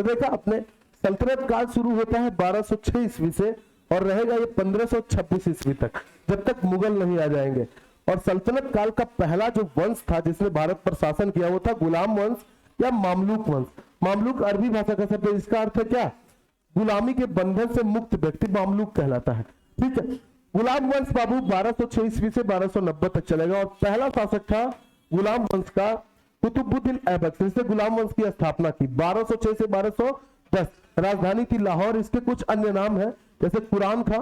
देखा अपने सल्तनत काल शुरू होता है 1206 ईस्वी से और रहेगा ये 1526 ईस्वी तक, जब तक मुगल नहीं आ जाएंगे। और सल्तनत काल का पहला जो वंश था जिसने भारत पर शासन किया वो था गुलाम वंश या मामलुक वंश। मामलुक अरबी भाषा का शब्द है, इसका अर्थ है क्या? गुलामी के बंधन से मुक्त व्यक्ति मामलुक कहलाता है। ठीक है, गुलाम वंश बाबू 1206 ईस्वी से 1290 तक चलेगा और पहला शासक था गुलाम वंश का कुतुबुद्दीन ऐबक, जिसने गुलाम वंश की स्थापना की 1206 से 1210। राजधानी थी लाहौर। इसके कुछ अन्य नाम है जैसे कुरान था,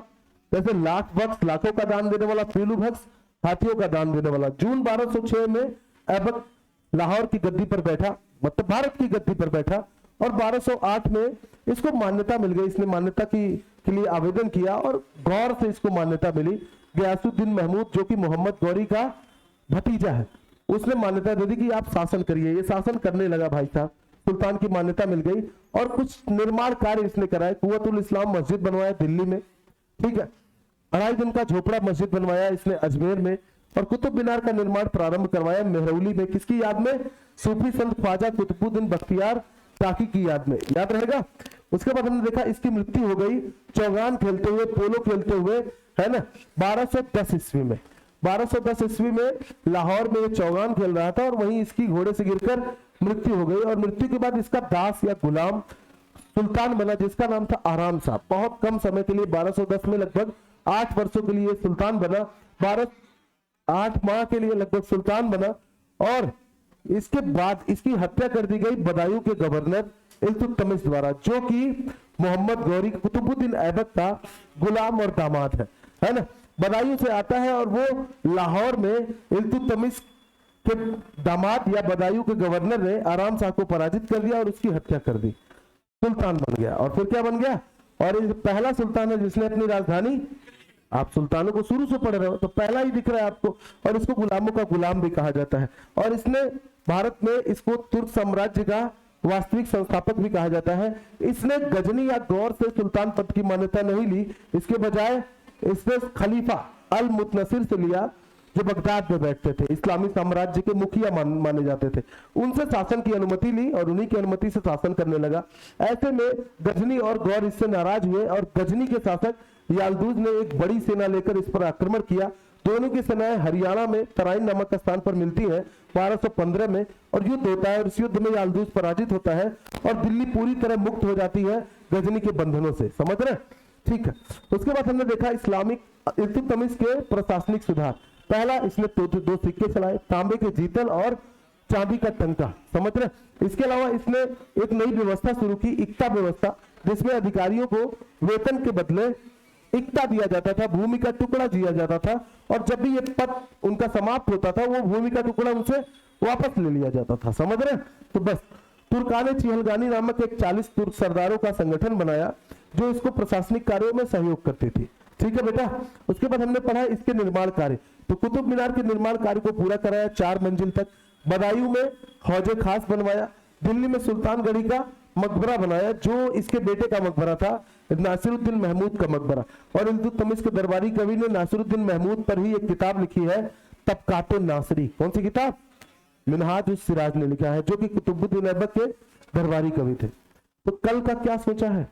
जैसे लाख बख्श, लाखों का दान देने वाला, पीलू बख्श, हाथियों का दान देने वाला। जून 1206 में ऐबक लाहौर की गद्दी पर बैठा, मतलब भारत की गद्दी पर बैठा और 1208 में इसको मान्यता मिल गई। इसने मान्यता के लिए आवेदन किया और गौर से इसको मान्यता मिली। गयासुद्दीन महमूद जो कि मोहम्मद गौरी का भतीजा है, उसने मान्यता दे दी कि आप शासन करिए। ये शासन करने लगा भाई साहब, सुल्तान की मान्यता मिल गई और कुछ निर्माण कार्य इसने कराए। कुव्वतुल इस्लाम मस्जिद बनवाया दिल्ली में, ठीक है, 2.5 दिन का झोपड़ा मस्जिद बनवाया इसने अजमेर में और कुतुब मीनार का निर्माण प्रारंभ करवाया मेहरौली में। किसकी याद में? सूफी संत ख्वाजा कुतुबुद्दीन बख्तियार काकी की याद में, याद रहेगा। उसके बाद हमने देखा इसकी मृत्यु हो गई चौगान खेलते हुए, पोलो खेलते हुए, है ना, 1210 ईस्वी में। 1210 ईस्वी में लाहौर में ये चौगान खेल रहा था और वहीं इसकी घोड़े से गिरकर मृत्यु हो गई और मृत्यु के बाद इसका दास या गुलाम सुल्तान बना जिसका नाम था आराम साहब। बहुत कम समय के लिए 1210 में लगभग 8 वर्षों के लिए सुल्तान बना, 8 माह के लिए लगभग सुल्तान बना और इसके बाद इसकी हत्या कर दी गई बदायूं के गवर्नर इल्तुतमिश द्वारा, जो कि मोहम्मद गौरी कुतुबुद्दीन ऐबक का गुलाम और दामाद है ना। बदायूं से आता है और वो लाहौर में इल्तुतमिश के दामाद या बदायूं के गवर्नर ने आराम शाह को पराजित कर दिया और उसकी हत्या कर दी, सुल्तान बन गया। और फिर क्या बन गया? और पहला सुल्तान है जिसने अपनी राजधानी, आप सुल्तानों को शुरू से पढ़ रहे हो तो पहला ही दिख रहा है आपको, और इसको गुलामों का गुलाम भी कहा जाता है। और इसने भारत में इसको तुर्क साम्राज्य का वास्तविक संस्थापक भी कहा जाता है। इसने गजनी या गौर से सुल्तान पद की मान्यता नहीं ली, इसके बजाय इसने खलीफा अल मुतनसिर से लिया जो बगदाद में बैठते थे, इस्लामी साम्राज्य के मुखिया माने जाते थे। उनसे शासन की अनुमति ली और उन्हीं की अनुमति से शासन करने लगा। ऐसे में गजनी और गौर इससे नाराज हुए और गजनी के शासक यालदूज ने एक बड़ी सेना लेकर इस पर आक्रमण किया। दोनों की सेनाएं हरियाणा में तराइन नामक स्थान पर मिलती है 1215 में और युद्ध होता है और इस युद्ध में यालदूज पराजित होता है और दिल्ली पूरी तरह मुक्त हो जाती है गजनी के बंधनों से, समझ रहे? ठीक है। उसके बाद हमने देखा इस्लामिक इल्तुतमिश के प्रशासनिक सुधार। पहला, इसने दो सिक्के चलाए, तांबे के जीतल और चांदी का टंका, समझ रहे? इसके अलावा इसने एक नई व्यवस्था शुरू की, इक्ता व्यवस्था, जिसमें अधिकारियों को वेतन के बदले इक्ता दिया जाता था, भूमि का टुकड़ा दिया जाता था और जब भी ये पद उनका समाप्त होता था वो भूमि का टुकड़ा उनसे वापस ले लिया जाता था, समझ रहे? तो बस तुर्काने चिहलगानी नामक एक 40 तुर्क सरदारों का संगठन बनाया जो इसको प्रशासनिक कार्यों में सहयोग करती थी। ठीक है बेटा। उसके बाद हमने पढ़ा इसके निर्माण कार्य। तो कुतुब मीनार के निर्माण कार्य को पूरा कराया 4 मंजिल तक। बदायूं में हौजे खास बनवाया। दिल्ली में सुल्तानगढ़ी का मकबरा बनाया जो इसके बेटे का मकबरा था, नासिरुद्दीन महमूद का मकबरा। और इल्तुतमिश के दरबारी कवि ने नासिरुद्दीन महमूद पर ही एक किताब लिखी है, तबकात नासिरी। कौन सी किताब? मिनहाज उस सिराज ने लिखा है, जो कि कुतुबुद्दीन ऐबक के दरबारी कवि थे। तो कल का क्या सोचा है?